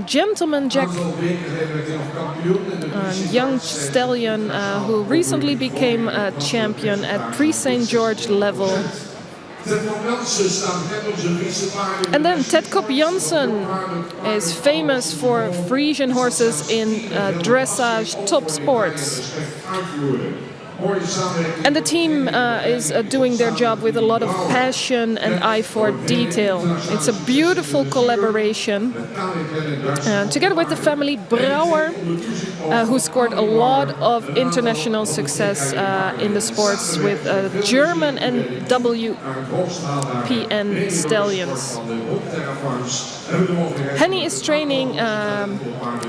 Gentleman Jack, a young stallion who recently became a champion at pre-St. George level. And then Ted Kop Janssen is famous for Frisian horses in dressage top sports. And the team is doing their job with a lot of passion and eye for detail. It's a beautiful collaboration. Together with the family Brouwer, who scored a lot of international success in the sports with German and WPN stallions. Hennie is training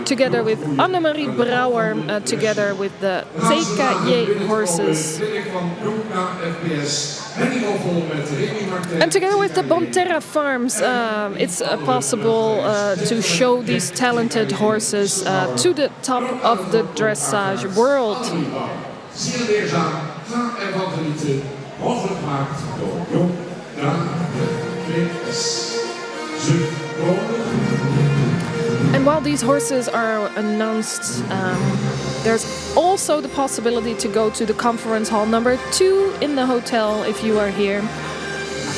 together with Annemarie Brouwer, together with the TKJ horses. And together with the Bonterra farms, it's possible to show these talented horses to the top of the dressage world. And while these horses are announced, there's also the possibility to go to the conference hall number 2 in the hotel if you are here.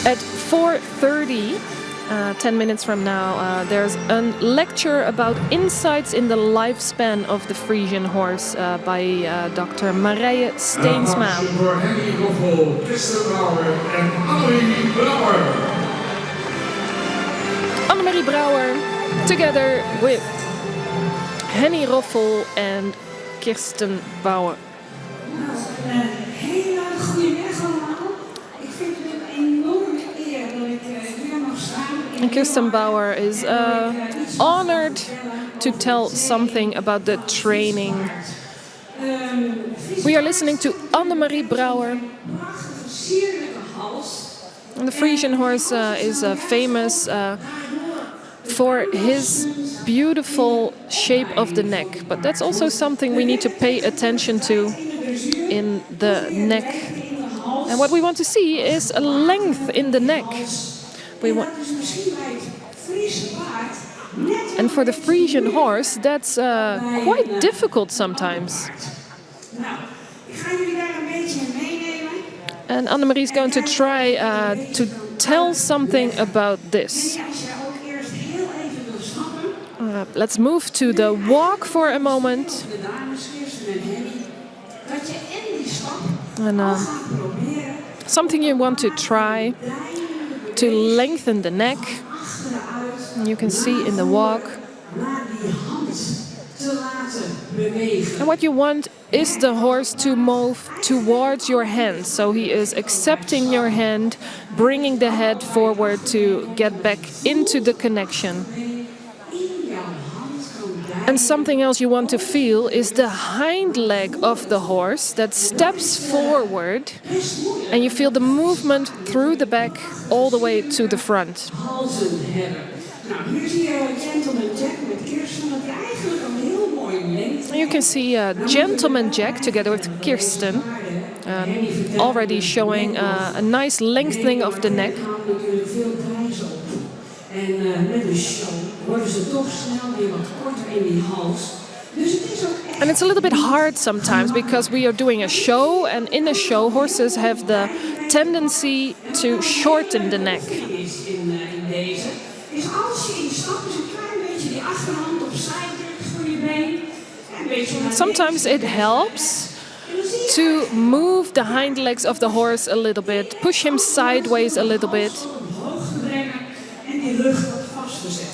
At 4:30, 10 minutes from now, there's a lecture about insights in the lifespan of the Frisian horse by Dr. Marije Steensma. Voor Hennie, Roffel, Kirsten, Brouwer en Annemarie Brouwer. Annemarie Brouwer, together with Hennie Roffel and Kirsten Brouwer. Hele goedemiddag allemaal. Ik vind het een enorme eer dat ik hier mag staan. And Kirsten Brouwer is honored to tell something about the training. We are listening to Annemarie Brouwer. And the Frisian horse is famous for his beautiful shape of the neck, but that's also something we need to pay attention to in the neck. And what we want to see is a length in the neck. And for the Frisian horse, that's quite difficult sometimes. And Annemarie is going to try to tell something about this. Let's move to the walk for a moment. And something you want to try to lengthen the neck. You can see in the walk. And what you want is the horse to move towards your hand. So he is accepting your hand, bringing the head forward to get back into the connection. And something else you want to feel is the hind leg of the horse that steps forward, and you feel the movement through the back all the way to the front. You can see Gentleman Jack together with Kirsten already showing a nice lengthening of the neck. And it's a little bit hard sometimes because we are doing a show, and in a show horses have the tendency to shorten the neck. Sometimes it helps to move the hind legs of the horse a little bit, push him sideways a little bit.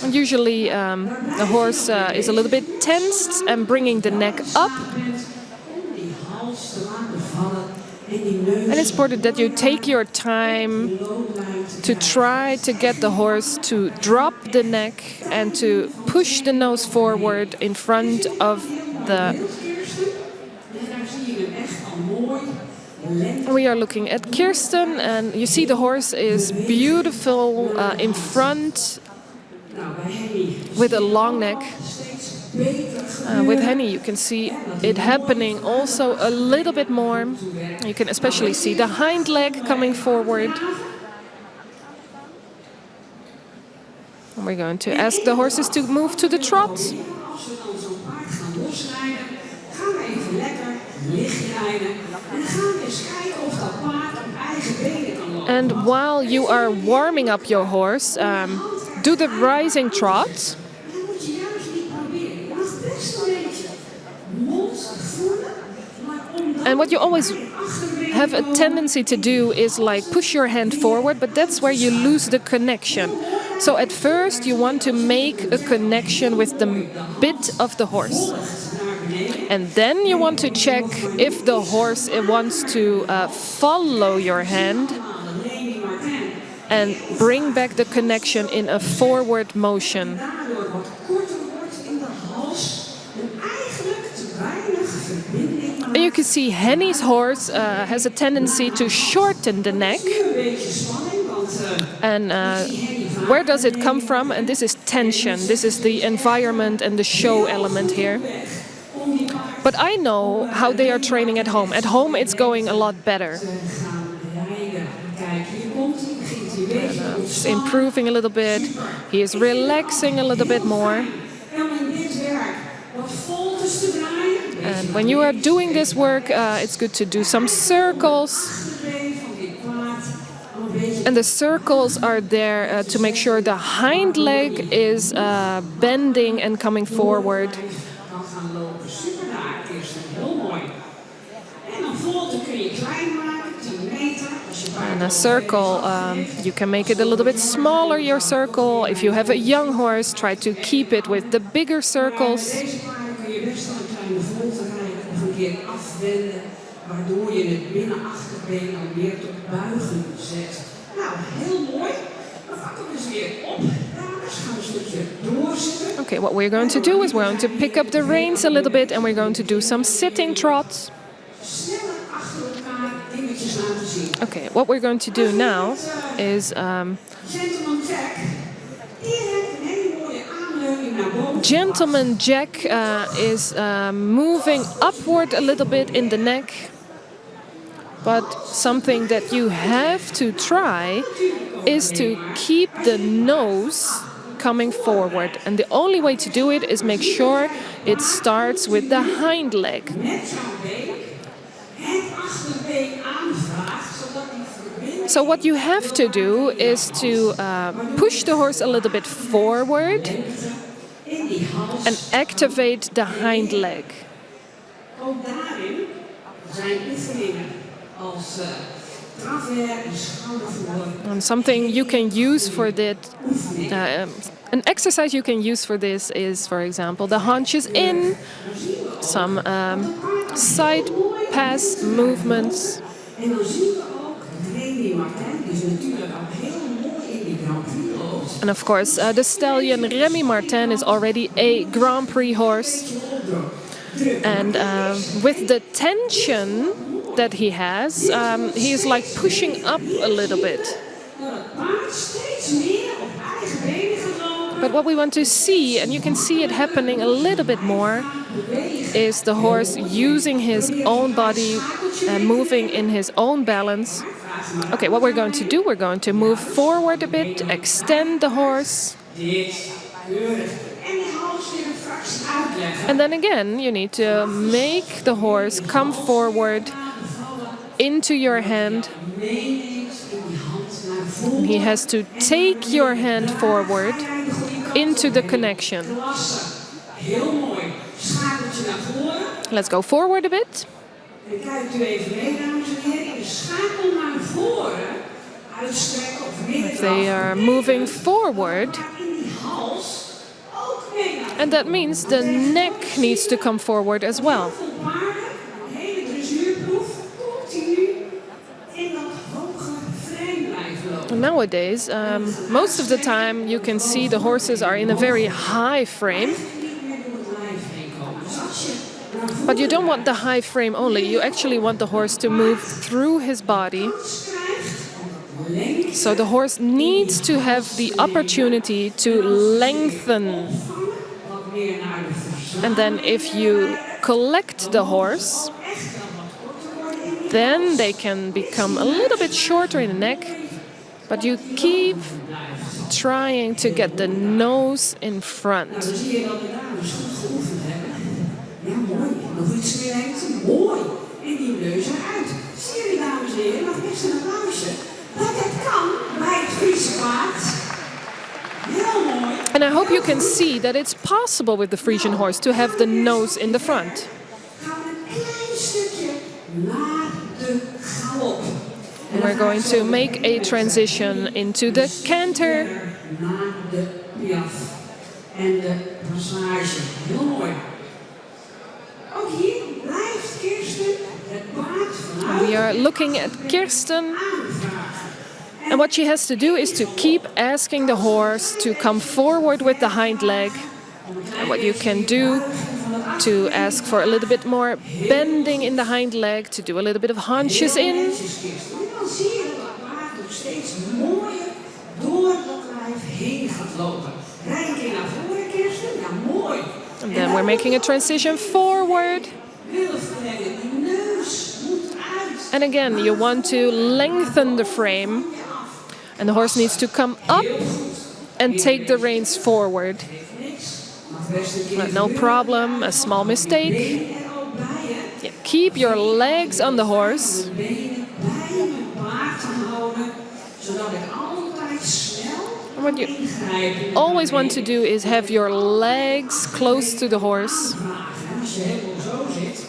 And usually the horse is a little bit tensed and bringing the neck up. And it's important that you take your time to try to get the horse to drop the neck and to push the nose forward in front of the... We are looking at Kirsten, and you see the horse is beautiful in front with a long neck. With Hennie you can see it happening also a little bit more. You can especially see the hind leg coming forward. We're going to ask the horses to move to the trot. Als we dan zo'n paard gaan losrijden, gaan we even lekker licht rijden. En dan gaan we eens kijken of dat paard op eigen benen kan lopen. And while you are warming up your horse, do the rising trot. En dan moet je juist niet proberen. Je mag best een beetje mond voelen, maar omdat And what you always have a tendency to do is like push your hand forward, but that's where you lose the connection. So at first you want to make a connection with the bit of the horse. And then you want to check if the horse wants to follow your hand and bring back the connection in a forward motion. daardoor wat korter wordt in de hals en eigenlijk te weinig verbinding And you can see Hennie's horse has a tendency to shorten the neck. een beetje spanning, want And where does it come from? And this is tension. This is the environment and the show element here. But I know how they are training at home. At home, it's going a lot better. kijk, hier komt hij, begint hij een beetje te It's improving a little bit. He is relaxing a little bit more. En om in dit werk wat voltes te draaien, And when you are doing this work, it's good to do some circles. de been van dit paard al een beetje And the circles are there to make sure the hind leg is bending and coming forward. kan gaan lopen. Super daar, Kirsten, heel mooi. En een volte kun je klein maken, 10 meter. Als je paard And a circle, you can make it a little bit smaller, your circle. If you have a young horse, try to keep it with the bigger circles. deze paarden kun je best wel een kleine volte rijden of een keer afwenden, waardoor je het binnenachterbeen al meer tot buigen zet. Nou, heel mooi. Dan pakken we dus weer op. Dames, gaan we een stukje doorzitten. Okay, what we're going to do is we're going to pick up the reins a little bit and we're going to do some sitting trots. Sneller achter elkaar dingetjes laten zien. Okay, what we're going to do now is Gentleman Jack, direct een hele mooie aanleuning naar boven. Gentleman Jack is moving upward a little bit in the neck. But something that you have to try is to keep the nose coming forward. And the only way to do it is make sure it starts with the hind leg. Met jouw been het achterbeen aanvraagt, zodat die verbinding So what you have to do is to push the horse a little bit forward in die hals. and activate the hind leg. Ook daarin zijn oefeningen als travers en schoudervoer. And something you can use for that, an exercise you can use for this is, for example, the haunches in, some side pass movements. En dan zien we ook Hennie Martin, die is natuurlijk al heel mooi in die Grand Prix loopt. And of course, the stallion Remy Martin is already a Grand Prix horse. And with the tension that he has, he is like pushing up a little bit. Dat het paard steeds meer op eigen benen gaat lopen. But what we want to see, and you can see it happening a little bit more, is the horse using his own body and moving in his own balance. Okay, what we're going to do, we're going to move forward a bit, extend the horse. Dit, keurig. En die hals weer een fractie uitleggen. And then again, you need to make the horse come forward into your hand. Meeneemt in die hand naar voren. He has to take your hand forward into the connection. Klasse. Heel mooi. Schakeltje naar voren. Let's go forward a bit. En kijkt u even mee, dames en heren. In de schakel naar voren uitstrekken of midden. They are moving forward, In die hals ook mee naar and that means the neck needs to come forward as well. veel paarden. Een hele dressuurproef. Continu in dat hoge frame blijven lopen. Nowadays, most of the time you can see the horses are in a very high frame, Niet meer door het lijf heen komen. Dus als je naar voren but you don't want the high frame only. You actually want the horse to move through his body. krijgt, lengte So the horse needs to have the opportunity to lengthen. wat meer naar de verzak. And then if you collect the horse, then they can become a little bit shorter in the neck, but you keep trying to get the nose in Nou, front. dan zie je dat de dames goed geoefend hebben. Ja, mooi. Nog iets meer lengte. Mooi. En die neus eruit. Zie je, dames en heren, nog best een applausje. Dat het kan bij het Friese paard. Heel mooi. And I hope you can see that it's possible with the Frisian horse to have the nose in the front. Gaan we een klein stukje naar de galop. And we're going to make a transition into the canter. Naar de piaf. En de passage. Heel mooi. Ook hier blijft Kirsten het paard vanuit We are looking at Kirsten. aanvragen. And what she has to do is to keep asking the horse to come forward with the hind leg. And what you can do to ask for a little bit more bending in the hind leg, to do a little bit of haunches in. En dan zie je dat het paard nog steeds mooier door dat lijf heen gaat lopen. Rij een keer naar voren, Kirsten. Ja, mooi. And then we're making a transition forward. Willen verlengen. Die neus moet uit. And again, you want to lengthen the frame. And the horse needs to come up and take the reins forward. Mag best een keer No problem, a small mistake. er ook bij, hè. Yeah, keep your legs on the horse. De benen bij mijn paard te houden, zodat ik altijd snel And what you ingrijpen. always want to do is have your legs close to the horse. Vragen. Als je helemaal zo zit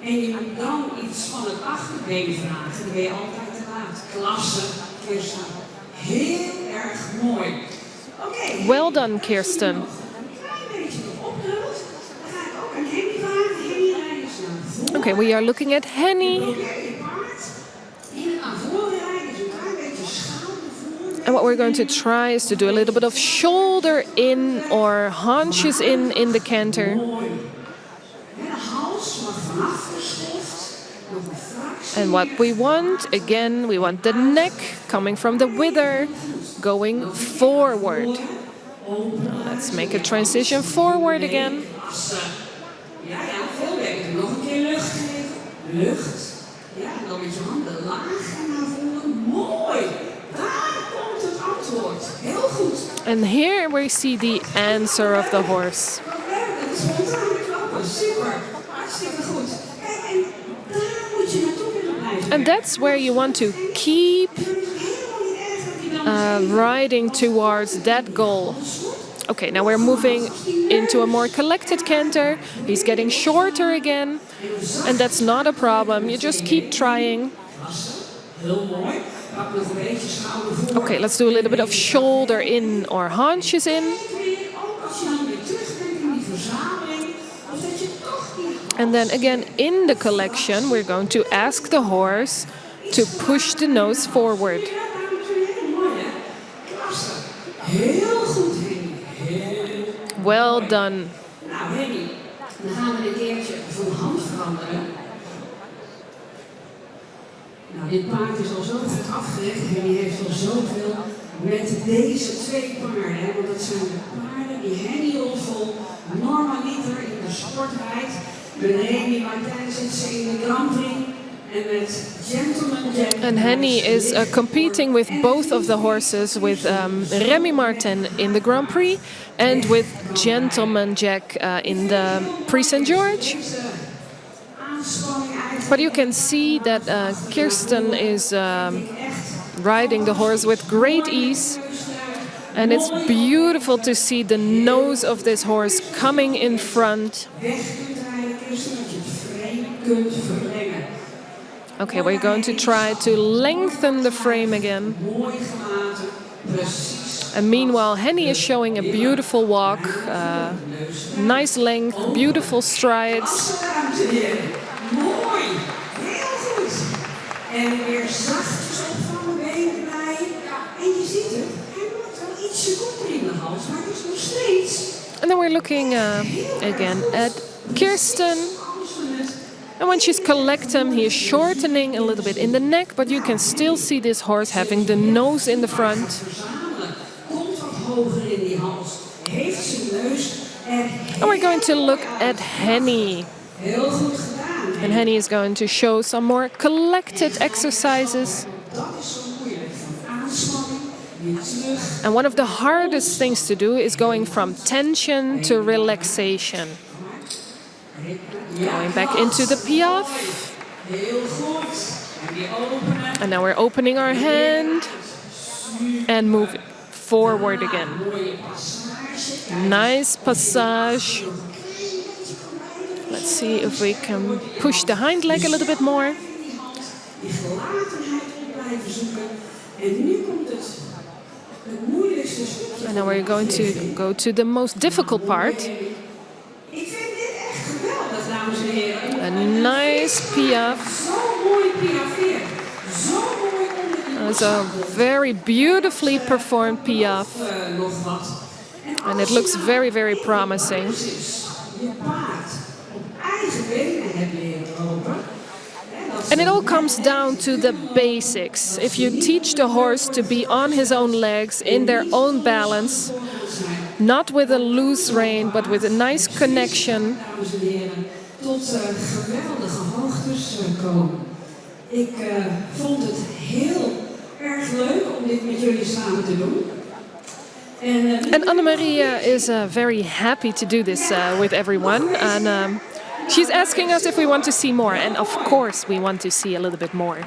en je moet dan iets van het achterbeen vragen, dan ben je altijd te laat. Klasse, Kirsten. Heel erg mooi. Oké. Well done, Kirsten. Een klein beetje nog opgeruld. Dan ga ik ook aan Hennie vragen. Hennie, rij eens naar voren. Okay, we are looking at Hennie. Probeer je paard in het naar voren rijden. Dus een klein beetje schouder voor. And what we're going to try is to do a little bit of shoulder in or haunches in the canter. Mooi. En de hals mag vanaf geschoft. Nog een fractie. And what we want, again, we want the neck coming from the wither going forward. Let's make a transition forward again. Klasse. Ja, veel beter. Nog een keer lucht geven. Lucht. Ja, en dan met je handen laag en naar voren. Mooi. Daar komt het antwoord. Heel goed. And here we see the answer of the horse. Wat leuk. Dat is spontane klappen. Super. Hartstikke goed. Kijk, en daar moet je naartoe willen blijven. And that's where you want to keep riding towards that goal. Okay, now we're moving into a more collected canter. He's getting shorter again, and that's not a problem. You just keep trying. Heel mooi. Pak nog een beetje schouder voor. Okay, let's do a little bit of shoulder in or haunches in. Ook als je dan weer terugdenkt in die verzameling, of dat je toch die And then again, in the collection, we're going to ask the horse to push the nose forward. mooi, hè? Klasse. Heel goed, Hennie. Heel Well done. Nou, Hennie, dan gaan we een keertje van hand veranderen. Nou, dit paard is al zo goed afgelegd. Hennie heeft al zoveel met deze twee paarden. Hè? Want dat zijn de paarden die Hennie Roffel normaliter in de sport rijdt. Met Remy Martijn zit ze in de Grand Prix. En met Gentleman Jack. And Hennie is competing with both of the horses, with Remy Martin in the Grand Prix and with Gentleman Jack in the Prix St. George. But you can see that Kirsten is riding the horse with great ease. And it's beautiful to see the nose of this horse coming in front. Okay, we're going to try to lengthen the frame again. And meanwhile, Hennie is showing a beautiful walk, nice length, beautiful strides. Mooi, heel goed. En weer zachtjes op van de benen bij. En je ziet het, hij wordt wel ietsje korter in de hals, maar het is nog steeds. And then we're looking again at Kirsten. And when she's collecting, he is shortening a little bit in the neck, but you can still see this horse having the nose in the front. Komt wat hoger in die hals. Heeft zijn neus er And we're going to look at Hennie. heel goed gedaan. And Hennie is going to show some more collected exercises. Dat is zo moeilijk. Van aanspanning And one of the hardest things to do is going from tension to relaxation. Going back into the piaffe. Heel goed. En die openen. And now we're opening our hand and moving forward again. Nice passage. Let's see if we can push the hind leg a little bit more. Die gelatenheid op blijven zoeken. En nu komt het moeilijkste stukje. And now we're going to go to the most difficult part. Ik vind dit echt geweldig, dames en heren. A nice piaffe. Zo mooi piaffeer. Zo mooi onder die It's a very beautifully performed piaffe. nog wat. And it looks very, very promising. Je paard op eigen benen hebt leren lopen. And it all comes down to the basics. If you teach the horse to be on his own legs, in their own balance, not with a loose rein, but with a nice connection. Dames en heren, tot geweldige hoogtes komen. Ik vond het heel erg leuk om dit met jullie samen te doen. And Annemarie is very happy to do this with everyone. And she's asking us if we want to see more. And of course we want to see a little bit more.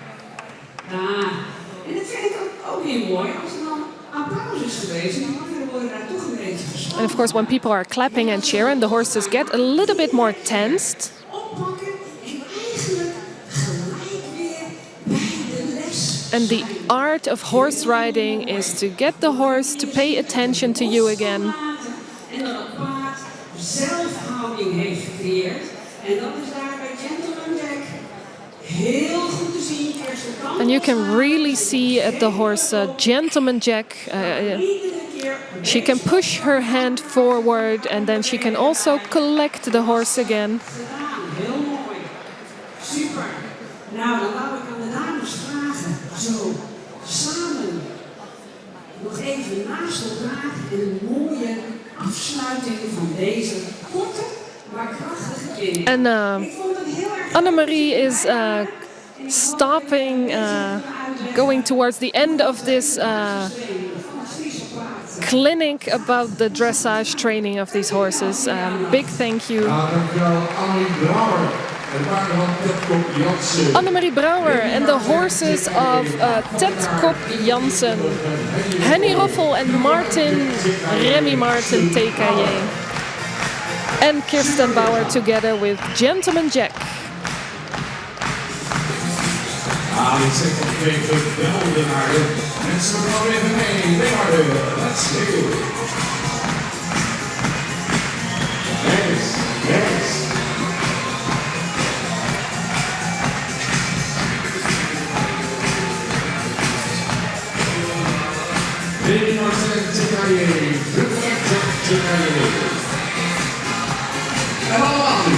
En dat vind ik ook heel mooi. Als er dan applaus is geweest, dan worden daar toch een beetje gespannen. And of course when people are clapping and cheering, the horses get a little bit more tensed. Oppakken en eigenlijk gelijk weer bij de les. And the art of horse riding is to get the horse to pay attention to you again. En dat het paard zelfhouding heeft gecreëerd. En dat is daar bij Gentleman Jack heel goed te zien. Kirsten, And you can really see at the horse, Gentleman Jack, she can push her hand forward and then she can also collect the horse again. heel mooi. Super. Nou, dan wou ik aan de dames vragen. Zo, samen. Nog even naast elkaar een mooie afsluiting van deze korte, maar krachtige training. And Ik vond het heel erg Annemarie is stopping, going towards the end of this clinic about the dressage training of these horses. Big thank you. Dankjewel Annemarie Brouwer. En de paarden van Ted Kop Jansen. Annemarie Brouwer and the horses of Ted Kop Jansen. Hennie Roffel and Remy Martin TKJ. And Kirsten Brouwer together with Gentleman Jack. Dit zijn twee geweldenaarden. Mensen gaan even mee. Leeuwarden, let's go. Yes, yes. Remy Martin TKJ, TKJ. En allemaal nu.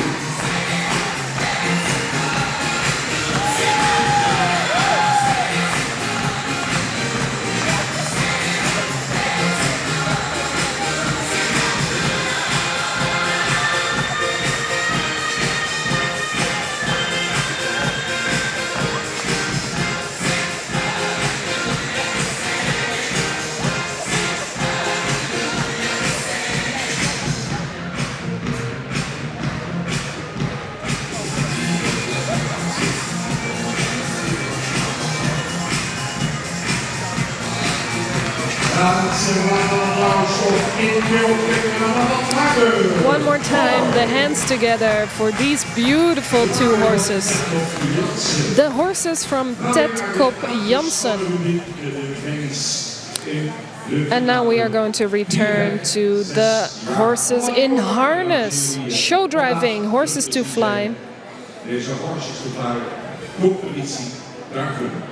One more time, the hands together for these beautiful two horses. The horses from Ted Kop Jansen. And now we are going to return to the horses in harness. Show driving, horses to fly. Deze horses te varen, competitie, daar kunnen.